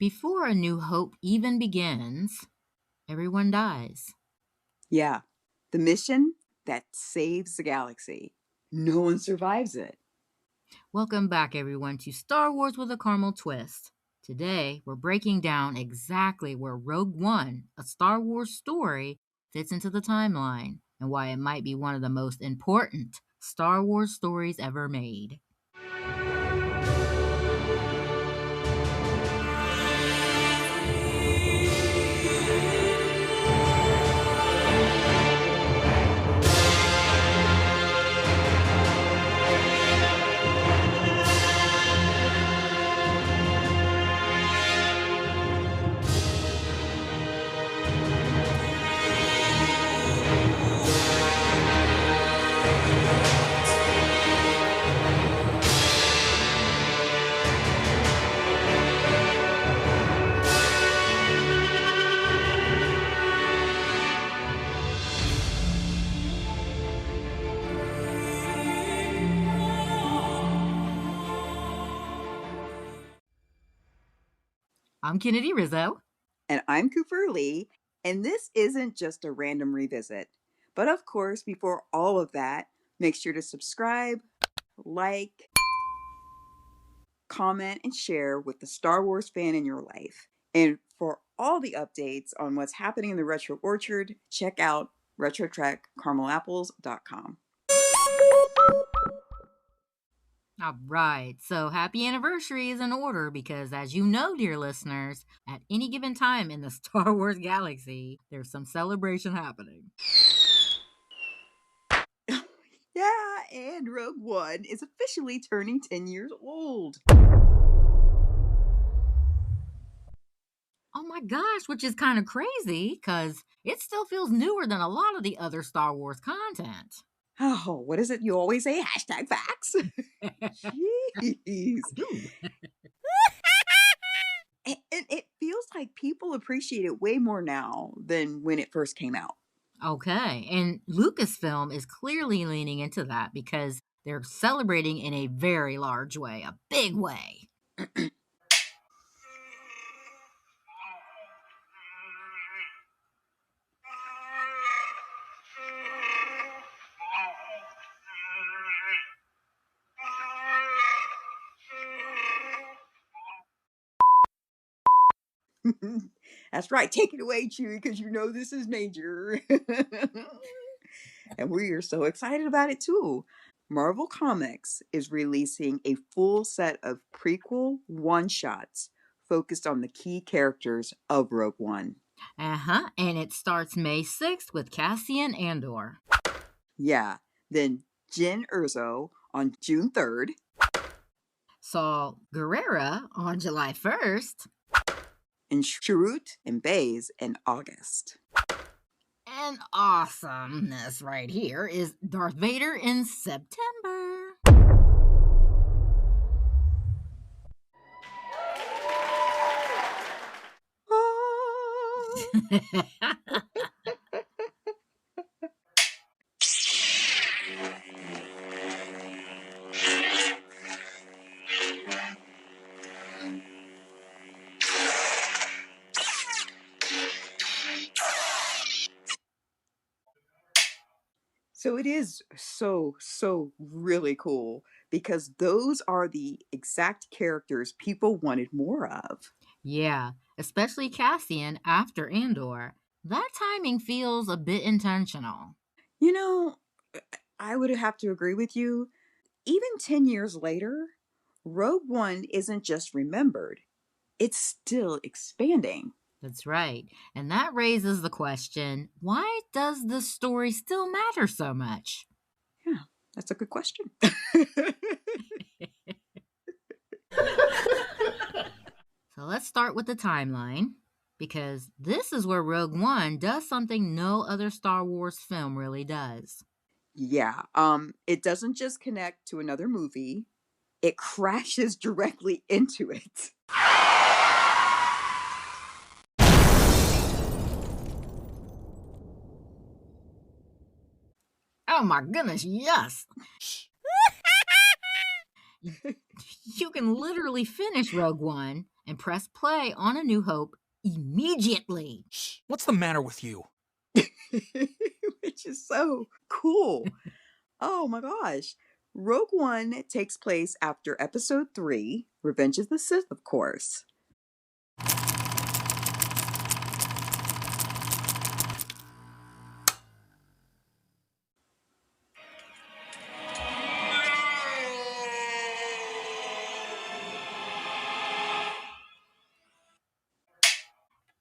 before A New Hope even begins, everyone dies. Yeah, the mission that saves the galaxy. No one survives it. Welcome back, everyone, to Star Wars with a Caramel Twist. Today, we're breaking down exactly where Rogue One, a Star Wars story, fits into the timeline and why it might be one of the most important Star Wars stories ever made. I'm Kennedy Rizzo. And I'm Cooper Lee, and this isn't just a random revisit. But of course, before all of that, make sure to subscribe, like, comment, and share with the Star Wars fan in your life. And for all the updates on what's happening in the Retro Orchard, check out RetroTrekwithTheCaramelApples.com. All right, so happy anniversary is in order because, as you know, dear listeners, at any given time in the Star Wars galaxy, there's some celebration happening. Yeah, and Rogue One is officially turning 10 years old. Oh my gosh, which is kind of crazy because it still feels newer than a lot of the other Star Wars content. Oh, what is it you always say? Hashtag facts. Jeez. I do. And it feels like people appreciate it way more now than when it first came out. Okay, and Lucasfilm is clearly leaning into that because they're celebrating in a very large way, a big way. That's right. Take it away, Chewie, because you know this is major. And we are so excited about it too. Marvel Comics is releasing a full set of prequel one-shots focused on the key characters of Rogue One. And it starts May 6th with Cassian Andor. Yeah. Then Jyn Erso on June 3rd. Saw Gerrera on July 1st. And Chirrut and Baze in August. And awesomeness right here is Darth Vader in September. So it is so really cool because those are the exact characters people wanted more of. Yeah, especially Cassian after Andor. That timing feels a bit intentional. You know, I would have to agree with you. Even 10 years later, Rogue One isn't just remembered, it's still expanding. That's right. And that raises the question, why does this story still matter so much? Yeah, that's a good question. So let's start with the timeline, because this is where Rogue One does something no other Star Wars film really does. Yeah, it doesn't just connect to another movie, it crashes directly into it. Oh my goodness, yes! You can literally finish Rogue One and press play on A New Hope immediately. Shh, what's the matter with you? Which is so cool. Oh my gosh. Rogue One takes place after Episode 3, Revenge of the Sith, of course.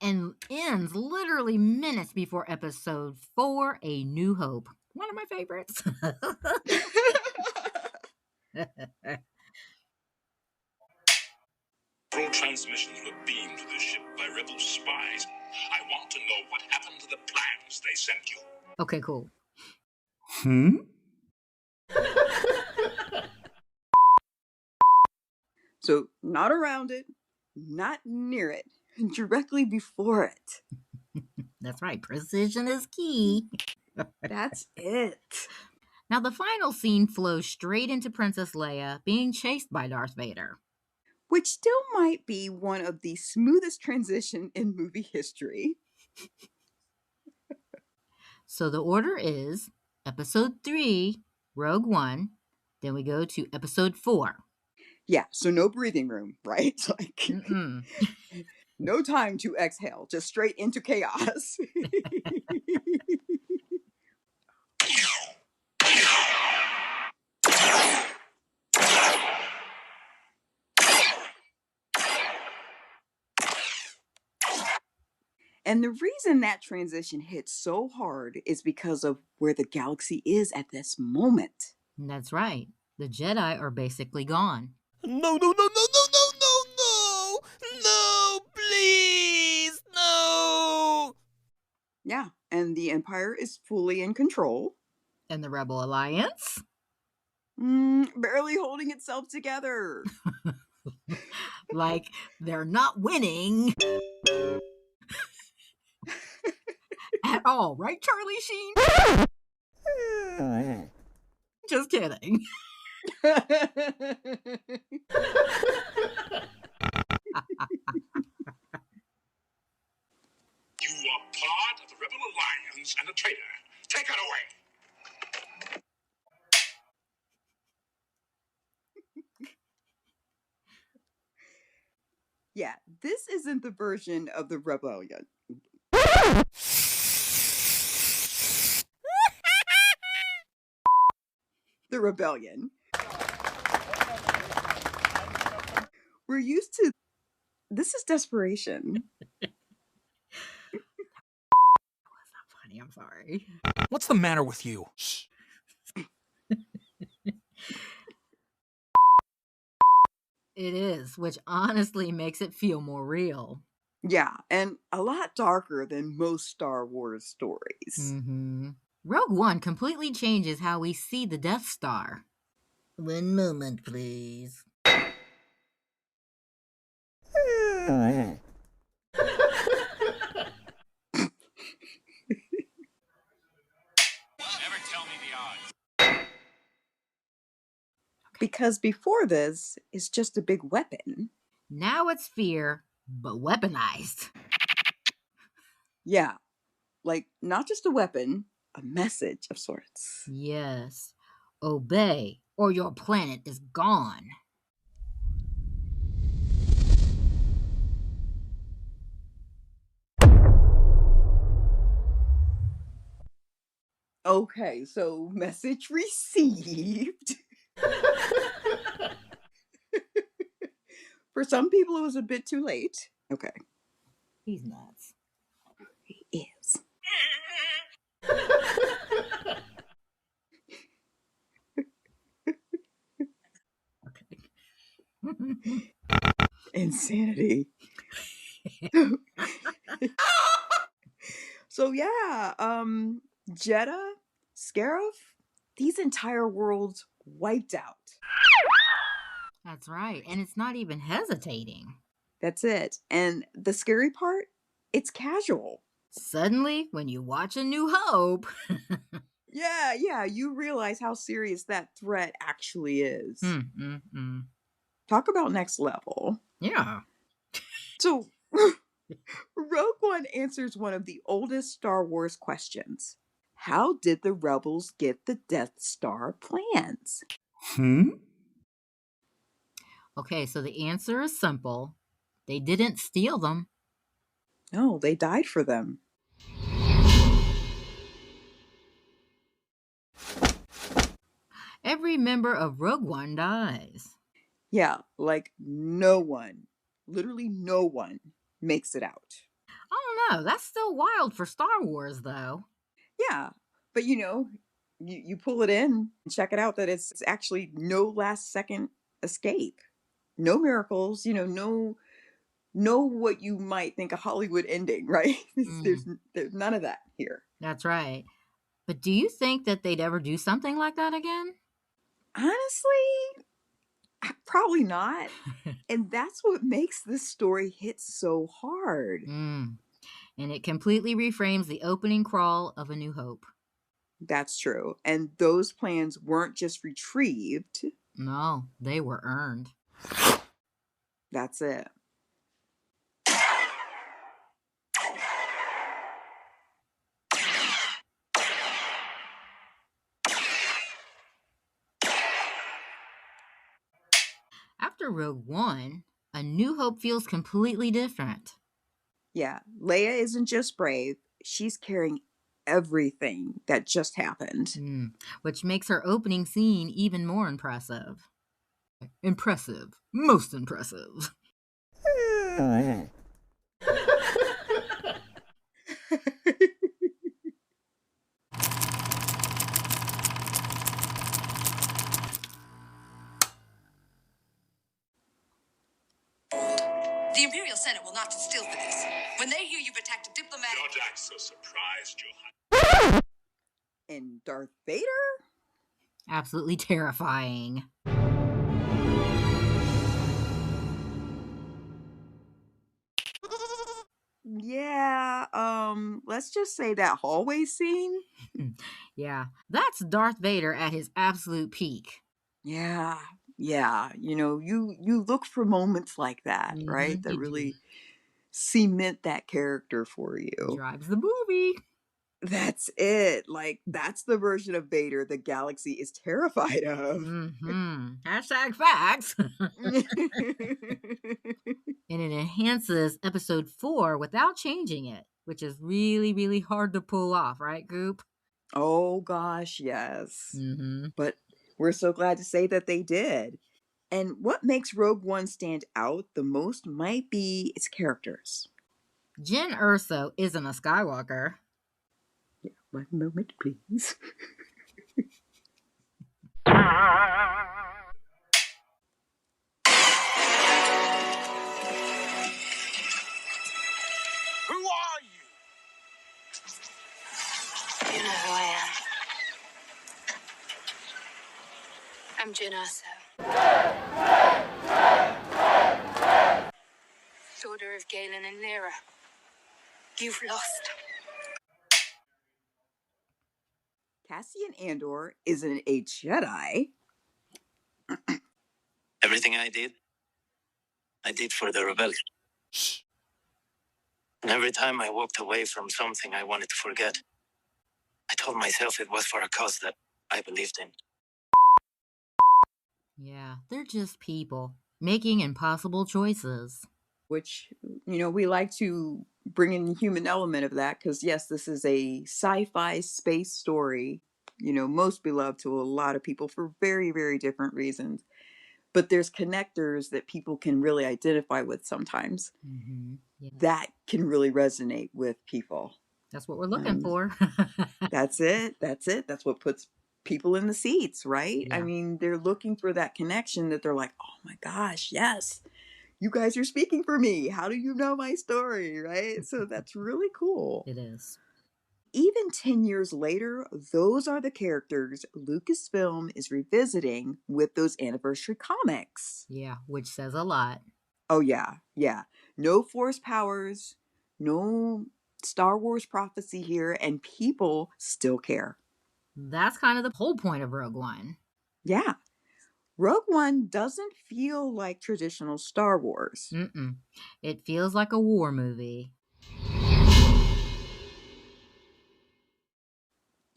And ends literally minutes before Episode 4, A New Hope. One of my favorites. All transmissions were beamed to the ship by rebel spies. I want to know what happened to the plans they sent you. Okay, cool. So, not around it, not near it, directly before it. That's right. Precision is key. That's it. Now, the final scene flows straight into Princess Leia being chased by Darth Vader. Which still might be one of the smoothest transition in movie history. So the order is Episode 3, Rogue One. Then we go to Episode 4. Yeah, so no breathing room, right? Like, Mm-mm. no time to exhale, just straight into chaos. And the reason that transition hits so hard is because of where the galaxy is at this moment. That's right. The Jedi are basically gone. No, please, no. Yeah, and the Empire is fully in control. And the Rebel Alliance? Barely holding itself together. Like, they're not winning at all, right, Charlie Sheen? Just kidding. You are part of the Rebel Alliance and a traitor. Take her away. Yeah, this isn't the version of the rebellion. The rebellion. We're used to. This is desperation. That was not funny, I'm sorry. What's the matter with you? Shh. It is, which honestly makes it feel more real. Yeah, and a lot darker than most Star Wars stories. Mm-hmm. Rogue One completely changes how we see the Death Star. One moment, please. Never tell me the odds. Because before this, it's just a big weapon. Now it's fear, but weaponized. Yeah, like not just a weapon, a message of sorts. Yes. Obey, or your planet is gone. Okay, so message received. For some people, it was a bit too late. Okay. He's nuts. He is. Okay. Insanity. So yeah, Jeddah, Scarif, these entire worlds wiped out. That's right. And it's not even hesitating. That's it. And the scary part, it's casual. Suddenly, when you watch A New Hope. Yeah, you realize how serious that threat actually is. Mm. Talk about next level. Yeah. So, Rogue One answers one of the oldest Star Wars questions. How did the rebels get the Death Star plans? Okay, so the answer is simple. They didn't steal them. No, they died for them. Every member of Rogue One dies. Yeah, like no one, literally no one makes it out. I don't know. That's still wild for Star Wars, though. Yeah, but you pull it in and check it out that it's actually no last second escape. No miracles, no what you might think a Hollywood ending, right? There's none of that here. That's right. But do you think that they'd ever do something like that again? Honestly, probably not. And that's what makes this story hit so hard. And it completely reframes the opening crawl of A New Hope. That's true. And those plans weren't just retrieved. No, they were earned. That's it. After Rogue One, A New Hope feels completely different. Yeah, Leia isn't just brave, she's carrying everything that just happened. Which makes her opening scene even more impressive. Impressive. Most impressive. The Imperial Senate will not sit still for this. When they hear you've attacked a diplomatic... Your Jack's so surprised, Johan. And Darth Vader? Absolutely terrifying. Yeah, let's just say that hallway scene. Yeah, that's Darth Vader at his absolute peak. Yeah, you look for moments like that, right? That really cement that character for you. Drives the movie. That's it. Like, that's the version of Vader the galaxy is terrified of. Hashtag facts. And it enhances episode 4 without changing it, which is really, really hard to pull off, right, Goop? Oh, gosh, yes. But we're so glad to say that they did. And what makes Rogue One stand out the most might be its characters. Jyn Erso isn't a Skywalker. Yeah, 1 moment, please. Who are you? You know who I am. I'm Jyn Erso. Daughter of Galen and Lyra. You've lost. Cassian Andor isn't a Jedi. Everything I did for the rebellion. And every time I walked away from something I wanted to forget, I told myself it was for a cause that I believed in. Yeah, they're just people making impossible choices. Which, we like to bring in the human element of that because, yes, this is a sci-fi space story, most beloved to a lot of people for very, very different reasons. But there's connectors that people can really identify with sometimes. Yeah. That can really resonate with people. That's what we're looking for. That's it. That's what puts people in the seats, right? Yeah. I mean, they're looking for that connection that they're like, oh my gosh, yes, you guys are speaking for me. How do you know my story, right? So that's really cool. It is. Even 10 years later, those are the characters Lucasfilm is revisiting with those anniversary comics. Yeah, which says a lot. Oh, yeah. No force powers, no Star Wars prophecy here, and people still care. That's kind of the whole point of Rogue One. Yeah. Rogue One doesn't feel like traditional Star Wars. Mm-mm. It feels like a war movie.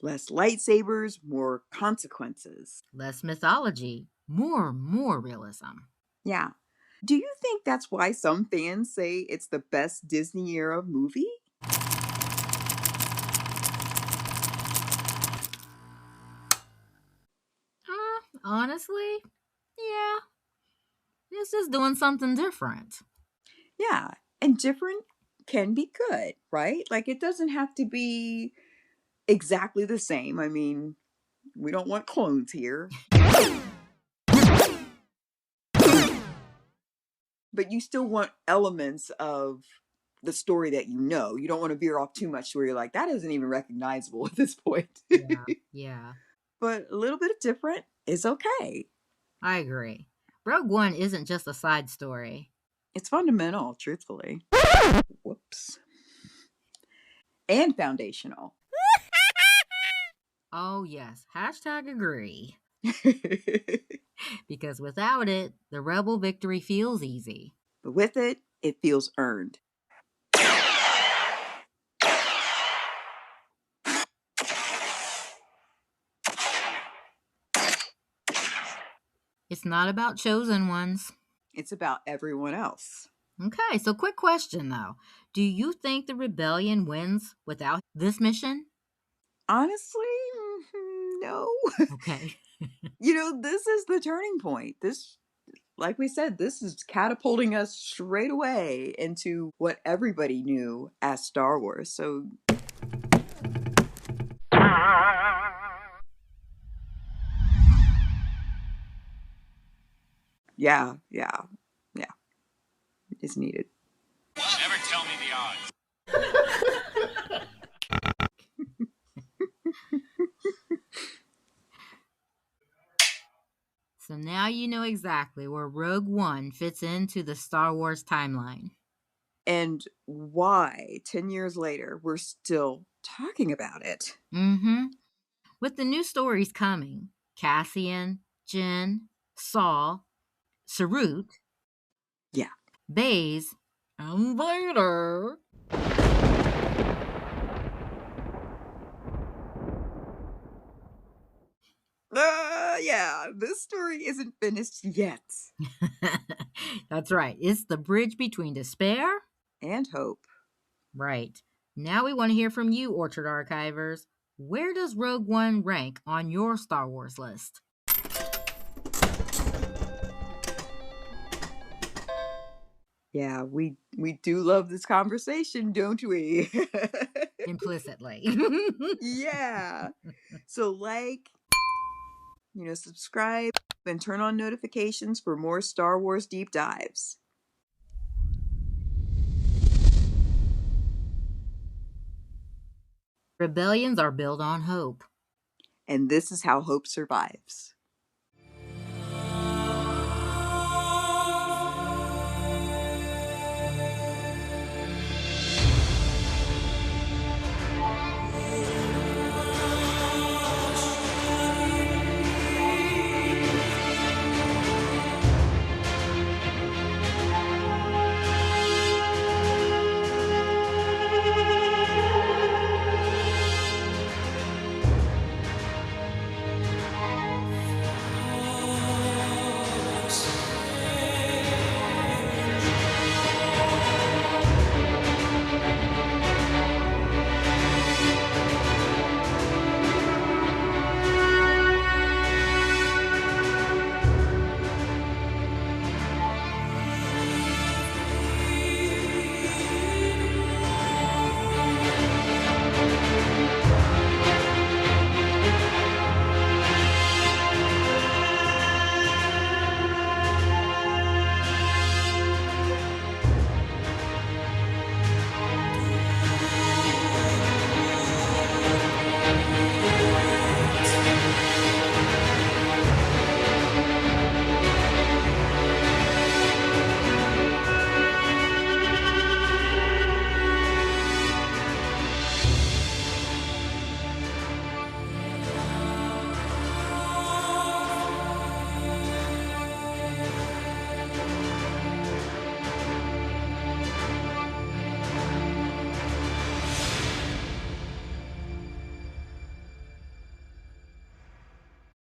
Less lightsabers, more consequences. Less mythology, more realism. Yeah. Do you think that's why some fans say it's the best Disney era movie? Honestly, yeah, it's just doing something different. Yeah. And different can be good, right? Like it doesn't have to be exactly the same. I mean, we don't want clones here. But you still want elements of the story that you know. You don't want to veer off too much where you're like, that isn't even recognizable at this point. Yeah, yeah, But a little bit of different is okay. I agree. Rogue One isn't just a side story. It's fundamental, truthfully. Whoops. And foundational. Oh, yes, hashtag agree. Because without it, the rebel victory feels easy. But with it, it feels earned. It's not about chosen ones. It's about everyone else. Okay, so quick question though. Do you think the rebellion wins without this mission? Honestly, no. Okay. This is the turning point. This, like we said, this is catapulting us straight away into what everybody knew as Star Wars. So, yeah, it's needed. Never tell me the odds. So now you know exactly where Rogue One fits into the Star Wars timeline. And why 10 years later we're still talking about it. Mm-hmm. With the new stories coming, Cassian, Jin, Saul, Chirrut, Yeah. Baze, and Vader. Yeah, this story isn't finished yet. That's right. It's the bridge between despair. And hope. Right. Now we want to hear from you, Orchard Archivers. Where does Rogue One rank on your Star Wars list? Yeah, we do love this conversation, don't we? Implicitly. Yeah. So subscribe and turn on notifications for more Star Wars deep dives. Rebellions are built on hope. And this is how hope survives.